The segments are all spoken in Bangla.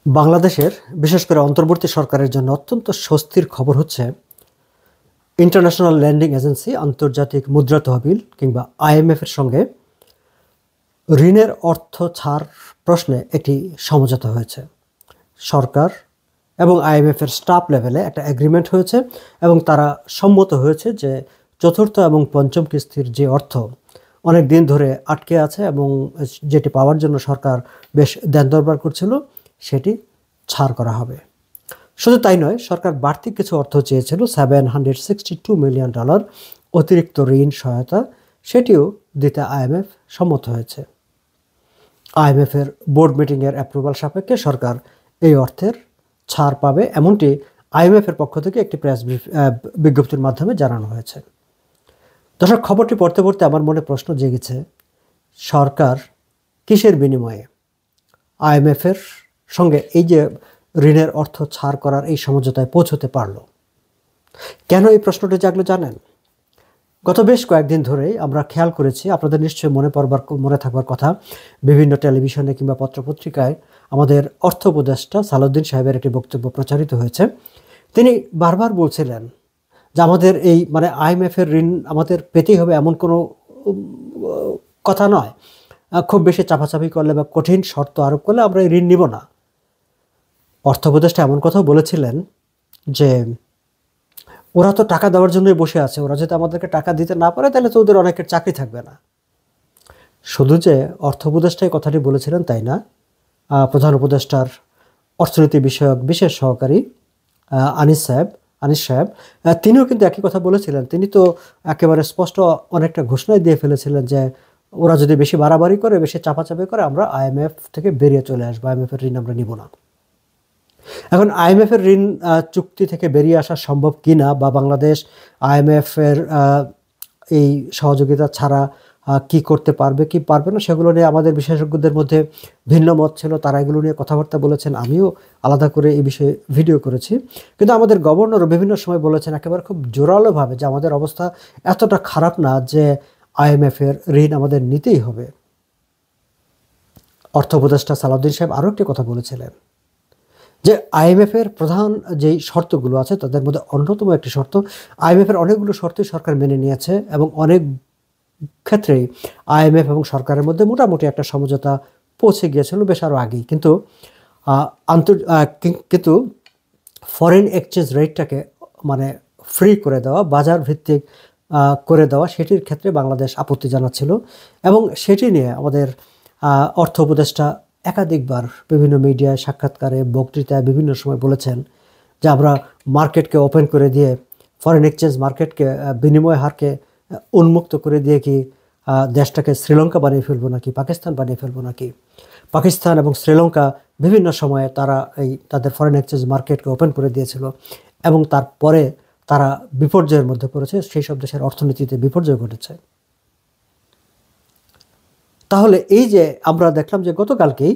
বাংলাদেশের বিশেষ করে অন্তর্বর্তী সরকারের জন্য অত্যন্ত স্বস্তির খবর হচ্ছে ইন্টারন্যাশনাল ল্যান্ডিং এজেন্সি আন্তর্জাতিক মুদ্রা তহবিল কিংবা আইএমএফের সঙ্গে ঋণের অর্থ ছাড় প্রশ্নে একটি সমঝোতা হয়েছে। সরকার এবং আইএমএফের স্টাফ লেভেলে একটা এগ্রিমেন্ট হয়েছে এবং তারা সম্মত হয়েছে যে চতুর্থ এবং পঞ্চম কিস্তির যে অর্থ অনেক দিন ধরে আটকে আছে এবং যেটি পাওয়ার জন্য সরকার বেশ দেন দরবার করছিল সেটি ছাড় করা হবে। শুধু তাই নয়, সরকার বাড়তি কিছু অর্থ চেয়েছিল, $762 মিলিয়ন অতিরিক্ত ঋণ সহায়তা, সেটিও দিতে আইএমএফ সম্মত হয়েছে। আইএমএফের বোর্ড মিটিংয়ের অ্যাপ্রুভাল সাপেক্ষে সরকার এই অর্থের ছাড় পাবে, এমনটি আইএমএফের পক্ষ থেকে একটি প্রেস বিজ্ঞপ্তির মাধ্যমে জানানো হয়েছে। দর্শক, খবরটি পড়তে পড়তে আমার মনে প্রশ্ন জেগেছে, সরকার কিসের বিনিময়ে আইএমএফের সঙ্গে এই যে ঋণের অর্থ ছাড় করার এই সমঝোতায় পৌঁছতে পারল? কেন এই প্রশ্নটি জাগলো জানেন? গত বেশ কয়েকদিন ধরেই আমরা খেয়াল করেছি, আপনাদের নিশ্চয়ই মনে থাকবার কথা, বিভিন্ন টেলিভিশনে কিংবা পত্রপত্রিকায় আমাদের অর্থ উপদেষ্টা সালাউদ্দিন সাহেবের একটি বক্তব্য প্রচারিত হয়েছে। তিনি বারবার বলছিলেন যে আমাদের এই আইএমএফের ঋণ আমাদের পেতেই হবে এমন কোনো কথা নয়, খুব বেশি চাপাচাপি করলে বা কঠিন শর্ত আরোপ করলে আমরা এই ঋণ নিব না। অর্থ উপদেষ্টা এমন কথাও বলেছিলেন যে ওরা তো টাকা দেওয়ার জন্যই বসে আছে, ওরা যদি আমাদেরকে টাকা দিতে না পারে তাহলে তো ওদের অনেকের চাকরি থাকবে না। শুধু যে অর্থ উপদেষ্টাই কথাটি বলেছিলেন তাই না, প্রধান উপদেষ্টার অর্থনীতি বিষয়ক বিশেষ সহকারী আনিস সাহেব তিনিও কিন্তু একই কথা বলেছিলেন। তিনি তো একেবারে স্পষ্ট অনেকটা ঘোষণায় দিয়ে ফেলেছিলেন যে ওরা যদি বেশি বাড়াবাড়ি করে, বেশি চাপাচাপি করে, আমরা আইএমএফ থেকে বেরিয়ে চলে আসবো, আইএমএফের ঋণ আমরা নিব না। এখন আইএমএফের ঋণ চুক্তি থেকে বেরিয়ে আসা সম্ভব কিনা বা বাংলাদেশ আইএমএফের এই সহযোগিতা ছাড়া কি করতে পারবে কি পারবে না, সেগুলো নিয়ে আমাদের বিশেষজ্ঞদের মধ্যে ভিন্ন মত ছিল। তারা এগুলো নিয়ে কথাবার্তা বলেছেন, আমিও আলাদা করে এই বিষয়ে ভিডিও করেছি। কিন্তু আমাদের গভর্নরও বিভিন্ন সময় বলেছেন একেবারে খুব জোরালোভাবে যে আমাদের অবস্থা এতটা খারাপ না যে আইএমএফের ঋণ আমাদের নিতেই হবে। অর্থ উপদেষ্টা সালাউদ্দিন সাহেব আরও একটি কথা বলেছিলেন যে আইএমএফের প্রধান যেই শর্তগুলো আছে তাদের মধ্যে অন্যতম একটি শর্ত, আইএমএফের অনেকগুলো শর্তই সরকার মেনে নিয়েছে এবং অনেক ক্ষেত্রেই আইএমএফ এবং সরকারের মধ্যে মোটামুটি একটা সমঝোতা পৌঁছে গিয়েছিল বেশ আরও আগেই। কিন্তু কিন্তু ফরেন এক্সচেঞ্জ রেটটাকে ফ্রি করে দেওয়া, বাজার ভিত্তিক করে দেওয়া, সেটির ক্ষেত্রে বাংলাদেশ আপত্তি জানাচ্ছিল এবং সেটি নিয়ে আমাদের অর্থ উপদেষ্টা একাধিকবার বিভিন্ন মিডিয়ায়, সাক্ষাৎকারে, বক্তৃতায় বিভিন্ন সময় বলেছেন যে আমরা মার্কেটকে ওপেন করে দিয়ে, ফরেন এক্সচেঞ্জ মার্কেটকে, বিনিময় হারকে উন্মুক্ত করে দিয়ে কি দেশটাকে শ্রীলঙ্কা বানিয়ে ফেলবো নাকি, পাকিস্তান বানিয়ে ফেলবো নাকি। পাকিস্তান এবং শ্রীলঙ্কা বিভিন্ন সময়ে তারা তাদের ফরেন এক্সচেঞ্জ মার্কেটকে ওপেন করে দিয়েছিল এবং তারপরে তারা বিপর্যয়ের মধ্যে পড়েছে, সেই সব দেশের অর্থনীতিতে বিপর্যয় ঘটেছে। তাহলে এই যে আমরা দেখলাম যে গতকালকেই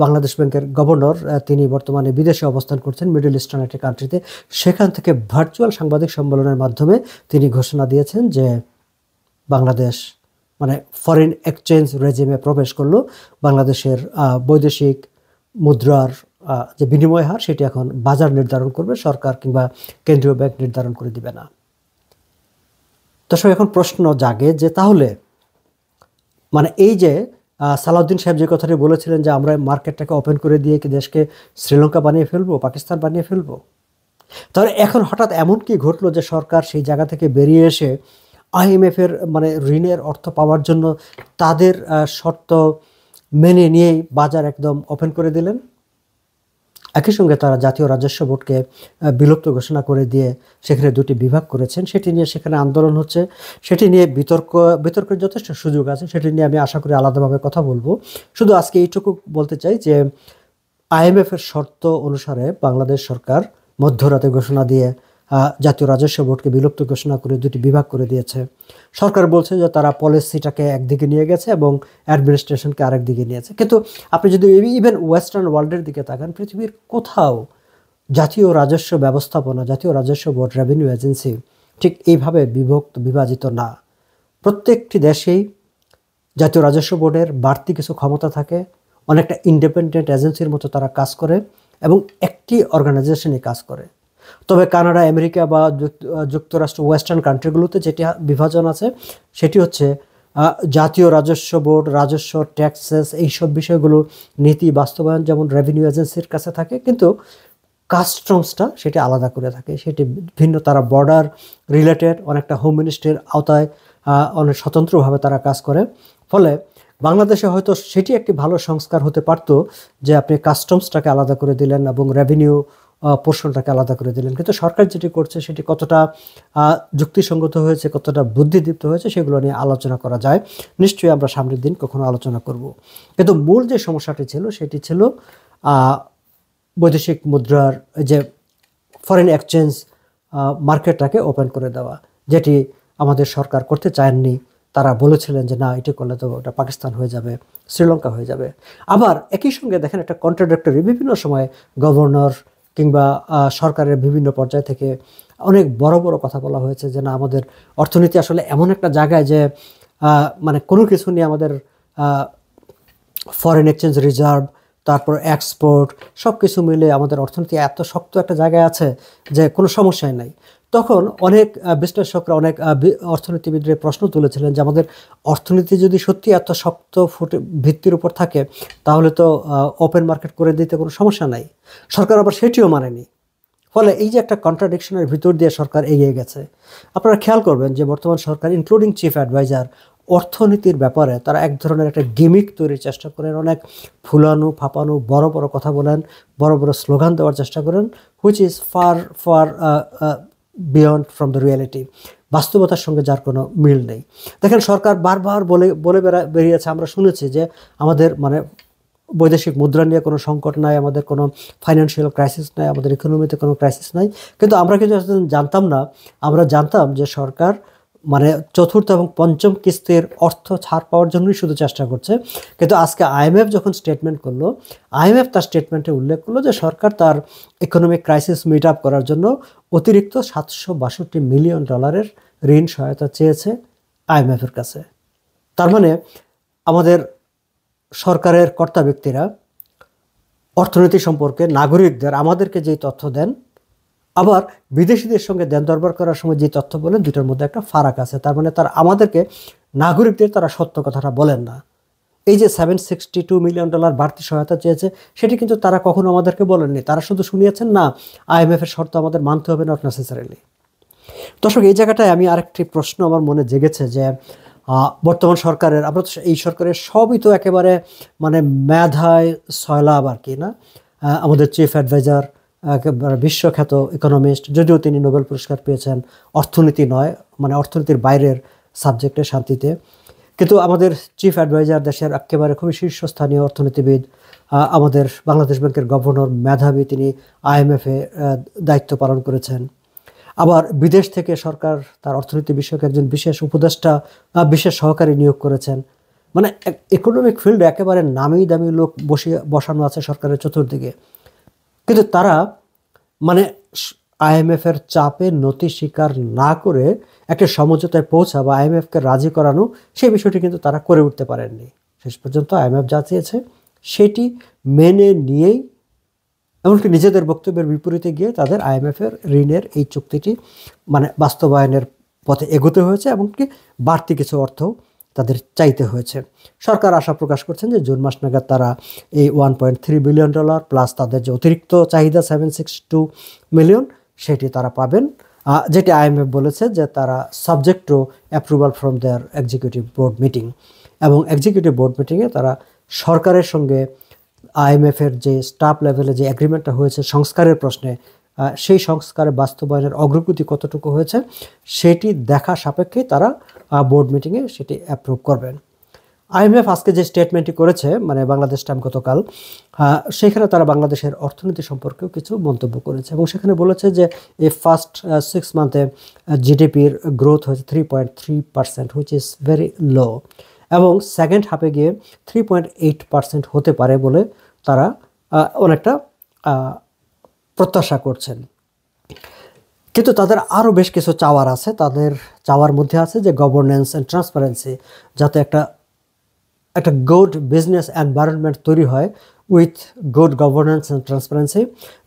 বাংলাদেশ ব্যাংকের গভর্নর, তিনি বর্তমানে বিদেশে অবস্থান করছেন, মিডল ইস্টার্ন একটি কান্ট্রিতে, সেখান থেকে ভার্চুয়াল সাংবাদিক সম্মেলনের মাধ্যমে তিনি ঘোষণা দিয়েছেন যে বাংলাদেশ ফরেন এক্সচেঞ্জ রেজিমে প্রবেশ করলো। বাংলাদেশের বৈদেশিক মুদ্রার যে বিনিময় হার সেটি এখন বাজার নির্ধারণ করবে, সরকার কিংবা কেন্দ্রীয় ব্যাংক নির্ধারণ করে দিবে না। দর্শক, এখন প্রশ্ন জাগে যে তাহলে এই যে সালাউদ্দিন সাহেব যে কথাটি বলেছিলেন যে আমরা মার্কেটটাকে ওপেন করে দিয়ে কি দেশকে শ্রীলঙ্কা বানিয়ে ফেলবো, পাকিস্তান বানিয়ে ফেলবো, তাহলে এখন হঠাৎ এমন কি ঘটলো যে সরকার সেই জায়গা থেকে বেরিয়ে এসে আইএমএফের ঋণের অর্থ পাওয়ার জন্য তাদের শর্ত মেনে নিয়েই বাজার একদম ওপেন করে দিলেন? একই সঙ্গে তারা জাতীয় রাজস্ব বোর্ডকে বিলুপ্ত ঘোষণা করে দিয়ে সেখানে দুটি বিভাগ করেছেন, সেটি নিয়ে সেখানে আন্দোলন হচ্ছে, সেটি নিয়ে বিতর্কের যথেষ্ট সুযোগ আছে, সেটি নিয়ে আমি আশা করি আলাদাভাবে কথা বলবো। শুধু আজকে এইটুকু বলতে চাই যে আইএমএফের শর্ত অনুসারে বাংলাদেশ সরকার মধ্যরাতে ঘোষণা দিয়ে জাতীয় রাজস্ব বোর্ডকে বিলুপ্ত ঘোষণা করে দুটি বিভাগ করে দিয়েছে। সরকার বলছে যে তারা পলিসিটাকে একদিকে নিয়ে গেছে এবং অ্যাডমিনিস্ট্রেশনকে আরেক দিকে নিয়েছে। কিন্তু আপনি যদি ইভেন ওয়েস্টার্ন ওয়ার্ল্ডের দিকে তাকান, পৃথিবীর কোথাও জাতীয় রাজস্ব ব্যবস্থাপনা, জাতীয় রাজস্ব বোর্ড, রেভিনিউ এজেন্সি ঠিক এইভাবে বিভাজিত না। প্রত্যেকটি দেশেই জাতীয় রাজস্ব বোর্ডের বাড়তি কিছু ক্ষমতা থাকে, অনেকটা ইন্ডিপেন্ডেন্ট এজেন্সির মতো তারা কাজ করে এবং একটি অর্গানাইজেশনে কাজ করে। তবে কানাডা, আমেরিকা বা যুক্তরাষ্ট্র, ওয়েস্টার্ন কান্ট্রিগুলোতে যেটি বিভাজন আছে সেটি হচ্ছে জাতীয় রাজস্ব বোর্ড, রাজস্ব, ট্যাক্সেস, এইসব বিষয়গুলো নীতি বাস্তবায়ন যেমন রেভিনিউ এজেন্সির কাছে থাকে, কিন্তু কাস্টমসটা সেটি আলাদা করে থাকে, সেটি ভিন্ন। তারা বর্ডার রিলেটেড অনেকটা হোম মিনিস্ট্রির আওতায় অনেক স্বতন্ত্রভাবে তারা কাজ করে। ফলে বাংলাদেশে হয়তো সেটি একটি ভালো সংস্কার হতে পারতো যে আপনি কাস্টমসটাকে আলাদা করে দিলেন এবং রেভিনিউ পোর্শনটাকে আলাদা করে দিলেন, কিন্তু সরকার যেটি করছে সেটি কতটা যুক্তিসঙ্গত হয়েছে, কতটা বুদ্ধিদীপ্ত হয়েছে সেগুলো নিয়ে আলোচনা করা যায়। নিশ্চয়ই আমরা সামনের দিন কখনো আলোচনা করব। কিন্তু মূল যে সমস্যাটি ছিল সেটি ছিল বৈদেশিক মুদ্রার যে ফরেন এক্সচেঞ্জ মার্কেটটাকে ওপেন করে দেওয়া, যেটি আমাদের সরকার করতে চায়নি। তারা বলেছিলেন যে না, এটি করলে তো ওটা পাকিস্তান হয়ে যাবে, শ্রীলঙ্কা হয়ে যাবে। আবার একই সঙ্গে দেখেন একটা কন্ট্রাডিক্টরি, বিভিন্ন সময় গভর্নর কিংবা সরকারের বিভিন্ন পর্যায় থেকে অনেক বড় বড় কথা বলা হয়েছে যে না, আমাদের অর্থনীতি আসলে এমন একটা জায়গায় যে মানে কোনো কিছু নিয়ে আমাদের ফরেন এক্সচেঞ্জ রিজার্ভ, তারপর এক্সপোর্ট, সব কিছু মিলে আমাদের অর্থনীতি এত শক্ত একটা জায়গায় আছে যে কোনো সমস্যাই নাই। তখন অনেক বিশ্লেষকরা, অনেক অর্থনীতিবিদরা প্রশ্ন তুলেছিলেন যে আমাদের অর্থনীতি যদি সত্যি এত শক্ত ভিত্তির উপর থাকে তাহলে তো ওপেন মার্কেট করে দিতে কোনো সমস্যা নাই। সরকার আবার সেটিও মানেনি। ফলে এই যে একটা কন্ট্রাডিকশনের ভিতর দিয়ে সরকার এগিয়ে গেছে। আপনারা খেয়াল করবেন যে বর্তমান সরকার ইনক্লুডিং চিফ অ্যাডভাইজার অর্থনীতির ব্যাপারে তারা এক ধরনের একটা গিমিক তৈরির চেষ্টা করেন, অনেক ফুলানো ফাপানো বড় বড় কথা বলেন, বড় বড় স্লোগান দেওয়ার চেষ্টা করেন, which is far far beyond from the reality, বাস্তবতার সঙ্গে যার কোনো মিল নেই। দেখেন সরকার বারবার বলে বেরিয়েছে, আমরা শুনেছি যে আমাদের মানে বৈদেশিক মুদ্রা নিয়ে কোনো সংকট নাই, আমাদের কোনো ফাইন্যান্সিয়াল ক্রাইসিস নাই, আমাদের ইকোনমিতে কোনো ক্রাইসিস নাই। কিন্তু আমরা কিন্তু জানতাম না, আমরা জানতাম যে সরকার মানে চতুর্থ এবং পঞ্চম কিস্তির অর্থ ছাড় পাওয়ার জন্যই শুধু চেষ্টা করছে। কিন্তু আজকে আইএমএফ যখন স্টেটমেন্ট করলো, আইএমএফ তার স্টেটমেন্টে উল্লেখ করলো যে সরকার তার ইকোনমিক ক্রাইসিস মিট আপ করার জন্য অতিরিক্ত $762 মিলিয়ন ঋণ সহায়তা চেয়েছে আইএমএফের কাছে। তার মানে আমাদের সরকারের কর্তা ব্যক্তিরা অর্থনীতি সম্পর্কে নাগরিকদের, আমাদেরকে যেই তথ্য দেন, আবার বিদেশিদের সঙ্গে দেন দরবার করার সময় যে তথ্য বলেন, দুটোর মধ্যে একটা ফারাক আছে। তার মানে তারা আমাদেরকে, নাগরিকদের তারা সত্য কথাটা বলেন না। এই যে $762 মিলিয়ন বাড়তি সহায়তা চেয়েছে সেটি কিন্তু তারা কখনো আমাদেরকে বলেননি। তারা শুধু শুনিয়েছেন না আইএমএফের শর্ত আমাদের মানতে হবে, নট নেসেসারিলি। দর্শক, এই জায়গাটায় আমি আরেকটি প্রশ্ন আমার মনে জেগেছে যে বর্তমান সরকারের, আমরা তো এই সরকারের সবই তো একেবারে মানে মেধায় সয়লাভ আর কি না। আমাদের চিফ অ্যাডভাইজার একেবারে বিশ্বখ্যাত ইকোনমিস্ট, যদিও তিনি নোবেল পুরস্কার পেয়েছেন অর্থনীতি নয়, মানে অর্থনীতির বাইরের সাবজেক্টে, শান্তিতে। কিন্তু আমাদের চিফ অ্যাডভাইজার দেশের একেবারে খুবই শীর্ষস্থানীয় অর্থনীতিবিদ, আমাদের বাংলাদেশ ব্যাংকের গভর্নর, মেধাবী, তিনি আইএমএফে দায়িত্ব পালন করেছেন। আবার বিদেশ থেকে সরকার তার অর্থনীতি বিষয়ক একজন বিশেষ উপদেষ্টা, বিশেষ সহকারী নিয়োগ করেছেন। মানে ইকোনমিক ফিল্ডে একেবারে নামি দামি লোক বসানো আছে সরকারের চতুর্দিকে। কিন্তু তারা মানে আইএমএফের চাপে নতি স্বীকার না করে একটা সমঝোতায় পৌঁছা বা আইএমএফকে রাজি করানো, সেই বিষয়টি কিন্তু তারা করে উঠতে পারেননি। শেষ পর্যন্ত আইএমএফ যা চেয়েছে সেটি মেনে নিয়েই, এমনকি নিজেদের বক্তব্যের বিপরীতে গিয়ে তাদের আইএমএফের ঋণের এই চুক্তিটি মানে বাস্তবায়নের পথে এগোতে হয়েছে, এমনকি বাড়তি কিছু অর্থ তাদের চাইতে হয়েছে। সরকার আশা প্রকাশ করছেন যে জুন মাস নাগাদ তারা এই $1.3 বিলিয়ন প্লাস তাদের যে অতিরিক্ত চাহিদা $762 মিলিয়ন সেটি তারা পাবেন, যেটি আইএমএফ বলেছে যে তারা subject to approval from their executive board meeting. এবং এক্সিকিউটিভ বোর্ড মিটিংয়ে তারা সরকারের সঙ্গে আইএমএফের যে স্টাফ লেভেলে যে এগ্রিমেন্টটা হয়েছে সংস্কারের প্রশ্নে, সেই সংস্কারের বাস্তবায়নের অগ্রগতি কতটুকু হয়েছে সেটি দেখা সাপেক্ষেই তারা বোর্ড মিটিংয়ে সেটি অ্যাপ্রুভ করবেন। আইএমএফ আজকে যে স্টেটমেন্টটি করেছে, মানে বাংলাদেশ টাইম গতকাল, সেখানে তারা বাংলাদেশের অর্থনীতি সম্পর্কেও কিছু মন্তব্য করেছে এবং সেখানে বলেছে যে এই ফার্স্ট 6 মান্থে জিডিপির গ্রোথ হয়েছে 3.3%, হুইচ ইজ ভেরি লো, এবং সেকেন্ড হাফে গিয়ে 3.8% হতে পারে বলে তারা অনেকটা প্রত্যাশা করছেন। কিন্তু তাদের আরও বেশ কিছু চাওয়ার আছে। তাদের চাওয়ার মধ্যে আছে যে গভর্নেন্স অ্যান্ড ট্রান্সপারেন্সি, যাতে একটা একটা গুড বিজনেস এনভায়রনমেন্ট তৈরি হয় with good governance and transparency,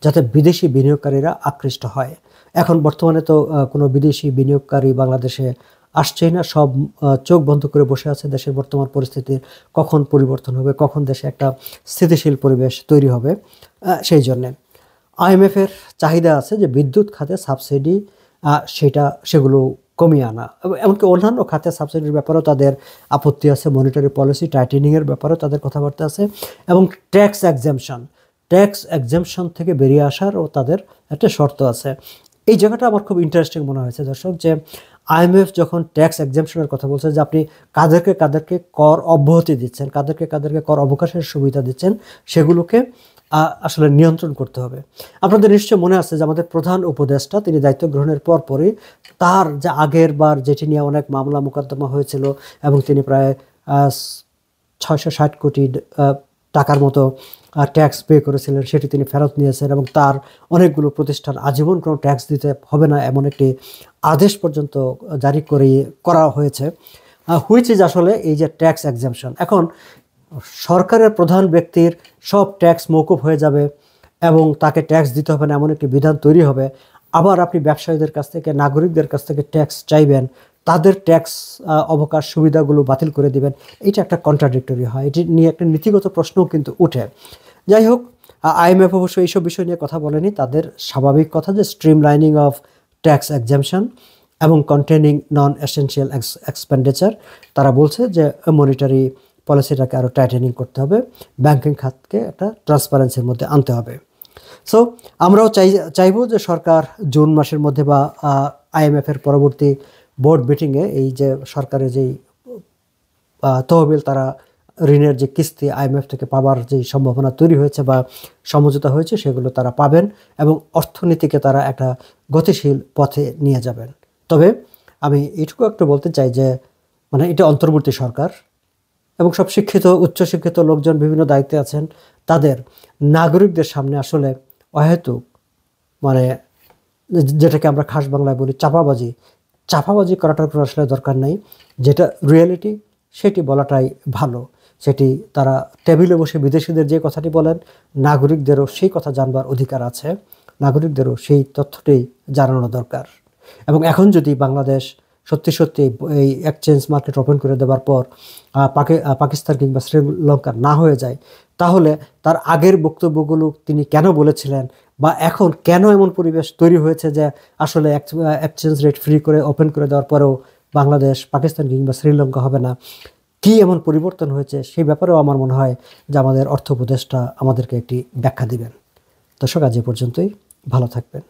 যাতে বিদেশি বিনিয়োগকারীরা আকৃষ্ট হয়। এখন বর্তমানে তো কোনো বিদেশি বিনিয়োগকারী বাংলাদেশে আসছেই না, সব চোখ বন্ধ করে বসে আছে দেশের বর্তমান পরিস্থিতির কখন পরিবর্তন হবে, কখন দেশে একটা স্থিতিশীল পরিবেশ তৈরি হবে। সেই জন্যে আইএমএফের চাহিদা আছে যে বিদ্যুৎ খাতে সাবসিডি সেগুলো কমিয়ে আনা, এমনকি অন্যান্য খাতে সাবসিডির ব্যাপারেও তাদের আপত্তি আছে, মনিটারি পলিসি টাইটেনিংয়ের ব্যাপারেও তাদের কথাবার্তা আছে, এবং ট্যাক্স এক্সামশন থেকে বেরিয়ে আসারও তাদের একটা শর্ত আছে। এই জায়গাটা আমার খুব ইন্টারেস্টিং মনে হয়েছে দর্শক, যে আইএমএফ যখন ট্যাক্স এক্সামশনের কথা বলছে যে আপনি কাদেরকে কর অব্যাহতি দিচ্ছেন, কাদেরকে কর অবকাশের সুবিধা দিচ্ছেন, সেগুলোকে আসলে নিয়ন্ত্রণ করতে হবে। আপনাদের নিশ্চয় মনে আছে যে আমাদের প্রধান উপদেষ্টা তিনি দায়িত্ব গ্রহণের পরপরই তার যে আগের বার যেটি নিয়ে অনেক মামলা মোকদ্দমা হয়েছিল এবং তিনি প্রায় 660 কোটি টাকার মতো ট্যাক্স পে করেছিলেন, সেটি তিনি ফেরত নিয়েছেন এবং তার অনেকগুলো প্রতিষ্ঠান আজীবন কোনো ট্যাক্স দিতে হবে না এমন একটি আদেশ পর্যন্ত জারি করা হয়েছে, হুইচ ইজ আসলে এই যে ট্যাক্স এক্সামশন। এখন সরকারের প্রধান ব্যক্তির সব ট্যাক্স মওকুফ হয়ে যাবে এবং তাকে ট্যাক্স দিতে হবে না এমন একটি বিধান তৈরি হবে, আবার আপনি ব্যবসায়ীদের কাছ থেকে, নাগরিকদের কাছ থেকে ট্যাক্স চাইবেন, তাদের ট্যাক্স অবকাশ সুবিধাগুলো বাতিল করে দিবেন। এটা একটা কন্ট্রাডিক্টরি হয়, এটি নিয়ে একটা নীতিগত প্রশ্নও কিন্তু উঠে। যাই হোক, আইএমএফ অবশ্য এইসব বিষয় নিয়ে কথা বলেনি, তাদের স্বাভাবিক কথা যে stream lining of tax exemption এবং কন্টেনিং নন এসেনশিয়াল এক্সপেন্ডিচার, তারা বলছে যে মনিটারি পলিসিটাকে আরও টাইটেনিং করতে হবে, ব্যাংকিং খাতকে একটা ট্রান্সপারেন্সির মধ্যে আনতে হবে। সো আমরাও চাইবো যে সরকার জুন মাসের মধ্যে বা আইএমএফের পরবর্তী বোর্ড মিটিংয়ে এই যে সরকারের যেই তহবিল, তারা ঋণের যে কিস্তি আইএমএফ থেকে পাবার যে সম্ভাবনা তৈরি হয়েছে বা সমঝোতা হয়েছে, সেগুলো তারা পাবেন এবং অর্থনীতিকে তারা একটা গতিশীল পথে নিয়ে যাবেন। তবে আমি এটুকু একটু বলতে চাই যে মানে এটা অন্তর্বর্তী সরকার এবং সব শিক্ষিত উচ্চশিক্ষিত লোকজন বিভিন্ন দায়িত্বে আছেন, তাদের নাগরিকদের সামনে আসলে অহেতুক মানে যেটাকে আমরা খাস বাংলায় বলি চাপাবাজি করাটার কোনো আসলে দরকার নাই। যেটা রিয়েলিটি সেটি বলাটাই ভালো। সেটি তারা টেবিলে বসে বিদেশিদের যে কথাটি বলেন, নাগরিকদেরও সেই কথা জানবার অধিকার আছে, নাগরিকদেরও সেই তথ্যটি জানানো দরকার। এবং এখন যদি বাংলাদেশ সত্যি এই এক্সচেঞ্জ মার্কেট ওপেন করে দেওয়ার পর পাকিস্তান কিংবা শ্রীলঙ্কা না হয়ে যায়, তাহলে তার আগের বক্তব্যগুলো তিনি কেন বলেছিলেন বা এখন কেন এমন পরিবেশ তৈরি হয়েছে যে আসলে এক্সচেঞ্জ রেট ফ্রি করে ওপেন করে দেওয়ার পরেও বাংলাদেশ পাকিস্তান কিংবা শ্রীলঙ্কা হবে না, কী এমন পরিবর্তন হয়েছে, সেই ব্যাপারেও আমার মনে হয় যে আমাদের অর্থ উপদেষ্টা আমাদেরকে একটি ব্যাখ্যা দিবেন। দর্শক, আজ এ পর্যন্তই, ভালো থাকবেন।